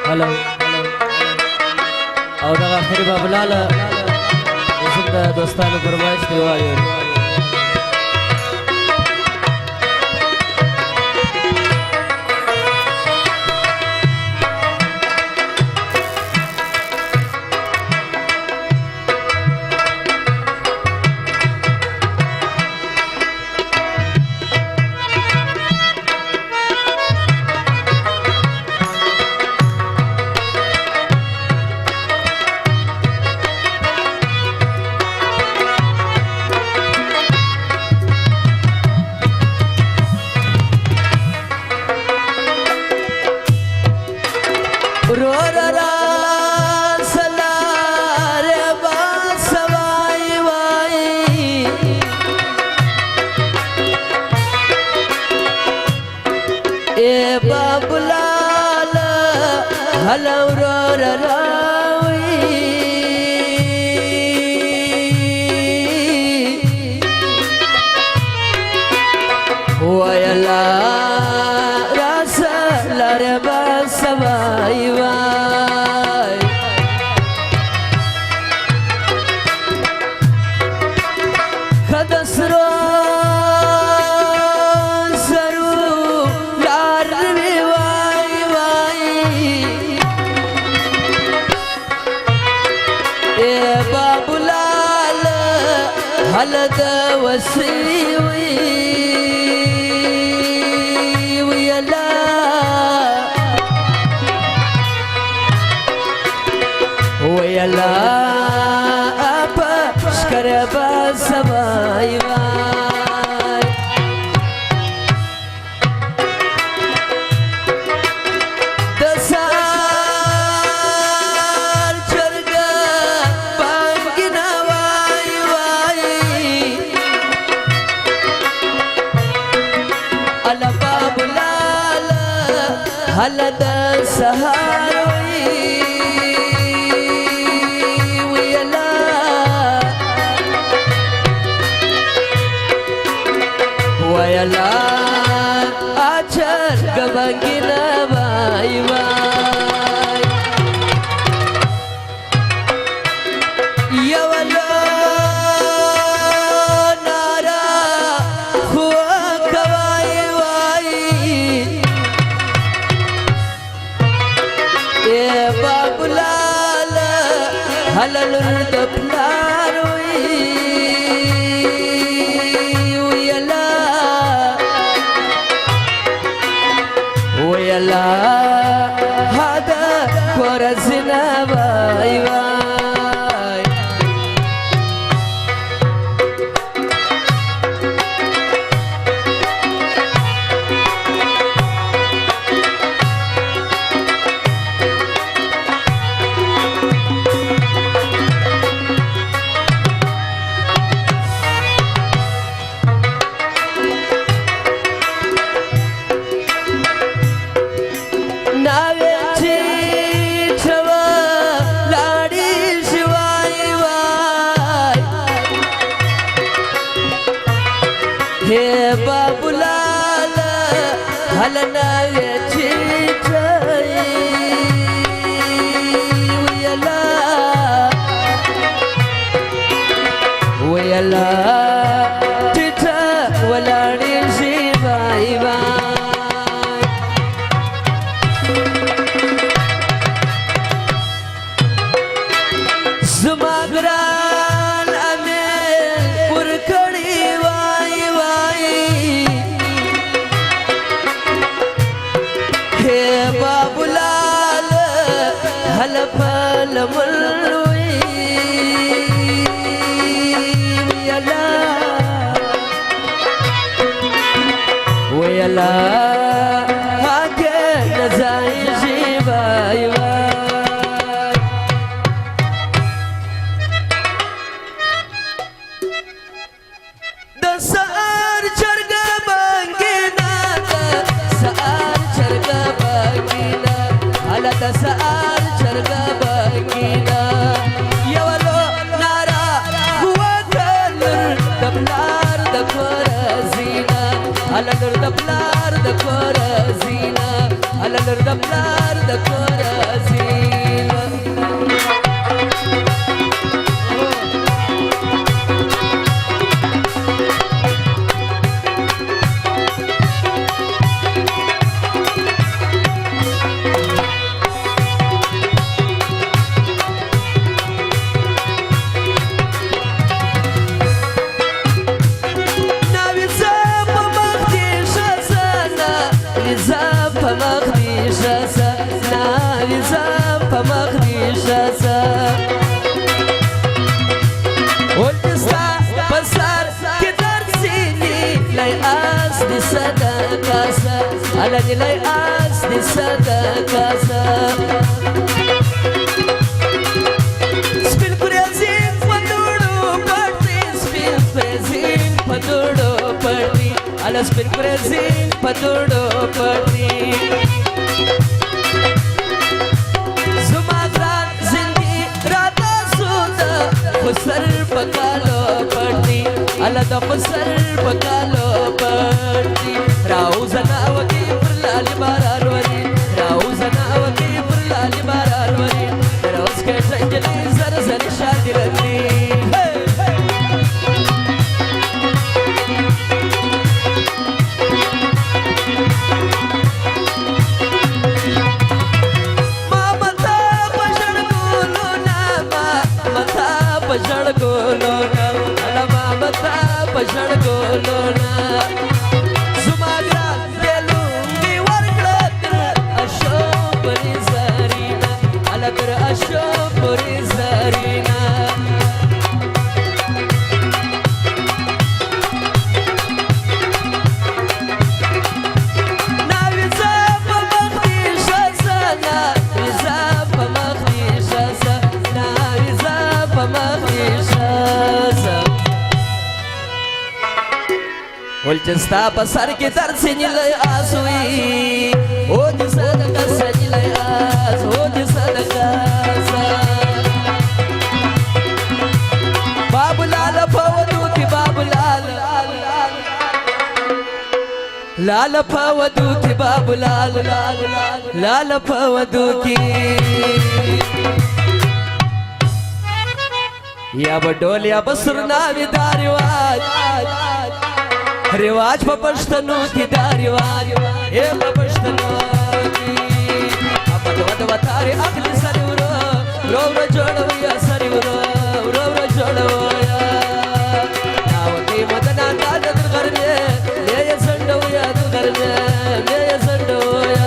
هلا او دغه اخري بابلاله زموږ د دوستانو فرمایش دی وایو هلا ورا راوي ويلا راس لربا سواي واي خدسرو هلد وسيوي ويلا ويلا أبا شكربا سماي هلد سهاروي ويلا ويلا أجر قبنجنا باي باي يا ولا نارا هو كواي واي بابلالا هلا لرد بلاروي ويلا ويلا هذا كورزنا باي باي हे बाबूलाला हलना चिठाई वयला वयला चिठा वलाडी शिवाई बाई सुमाग्रान अमे पुरखड़ी बाबूलाल हल फल मुलुई वयला वयला आगे न जाई शिवाई दसार चरगा बंगेना दसार चरगा बंगेना ala dasar charga bagina yawalo nara huwa kalur dablar da korazina ala nur dablar da korazina ala nur dablar da korazina دې شاسه ناوې ځم په مخ دې شاسه ولې ستا په سر کې درد سینې لی آس دې صدقاسه هله دې لی آس دې صدقاسه سپین قریزین په دوړو پټ دې سپین قریزین په دوړو پټ دې هله سپین قریزین په دوړو پټ دې زما ګران زندګي راته سوده خسر په کالو پټ دې هله د خسر په کالو پټ دې راوځه وکې پر لالي باران وري راوځه وکې پر لالي باران وري روز کټه نجلۍ زر زر شادي رندي ولچن ستا په سر کې درد سنیلی آس وي او دې صدقه سنیلی آس او دې صدقه بابو لاله په ودو کې بابو لاله لاله په ودو کې بابو لاله لاله په ودو کې یا به ډول یا به سرناوي دا رواج په پښتنو کې دا رواج اے په پښتنو کې اپا د وتاري اخلي سره ورو ورو جوړوي سره ورو ورو جوړوي ناو کې مدنا د غرمه له سندوي د غرمه له سندوي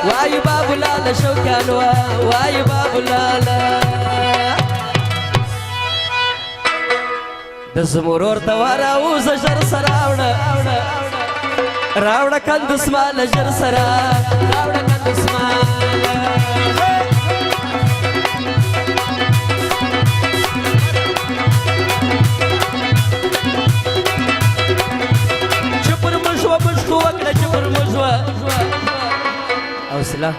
واي بابو لالا شوكان واي بابو لالا د زمرور دواره اوس جر سراوړه راوړه کندس مال جر سرا راوړه کندس مال چپر مشوا مشکو وکړه چپر مشوا حوصله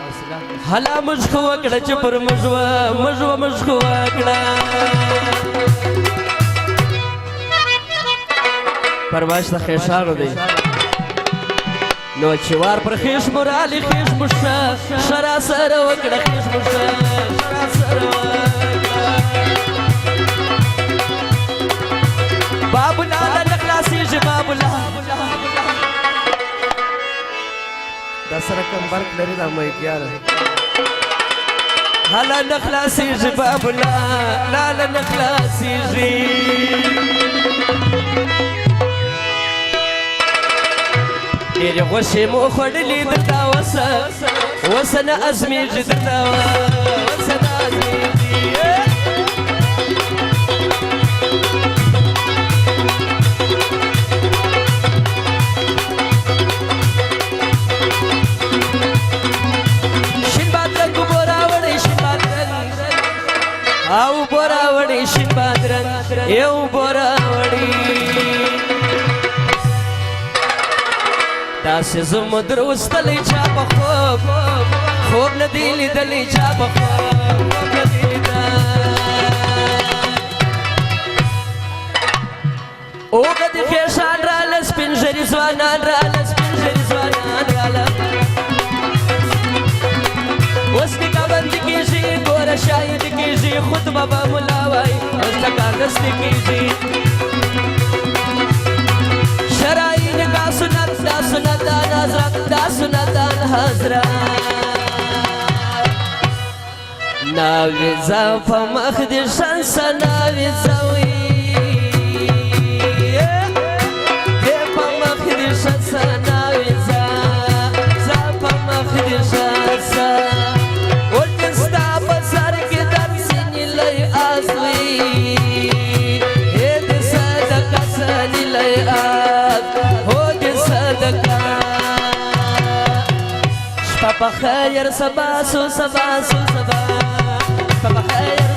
هلا مشکو وکړه چې پر مجوه مشکو وکړه پرواش د خیشانو دی نو چې وار پر خیش مرالي خیش مشه شرا سره وکړه خیش مشه شرا سره وکړه بابو لاله نخلاصیږي بابو لاله دا سره کم برق لري دا مېګیار هلا نخلاصیږي بابو لاله نخلاصیږي ډېرې غوښې مو خوړلې درته وسه نه ازمېږي درته وسه نه ازمېږي او بوراوړي شین بادرن یو بوراوړي داسې زمو دروستلی چا په خوب نه دی لیدلی چا په خوب نه دی لیدلی اوږد خیشان راله سپین ژري ځوانان راله سپین ژري ځوانان راله اوس نکاح بندي کېږي ګوره شاید کېږي خطبه به ملا وایي اوس نکاح دستي کېږي شرعی نکاح سنت دا سنتان حضرت دا سنتان حضرت ناویزا پا مخدی شنس ناویزا وی پا مخدی شنس ناویزا زا پا مخدی شنس ولتستا بسر کی در سنی لی آزوی دی صدقا سنی لی آز ہو دی صدقا شپا خیر سباسو سباسو سبا شپا خیر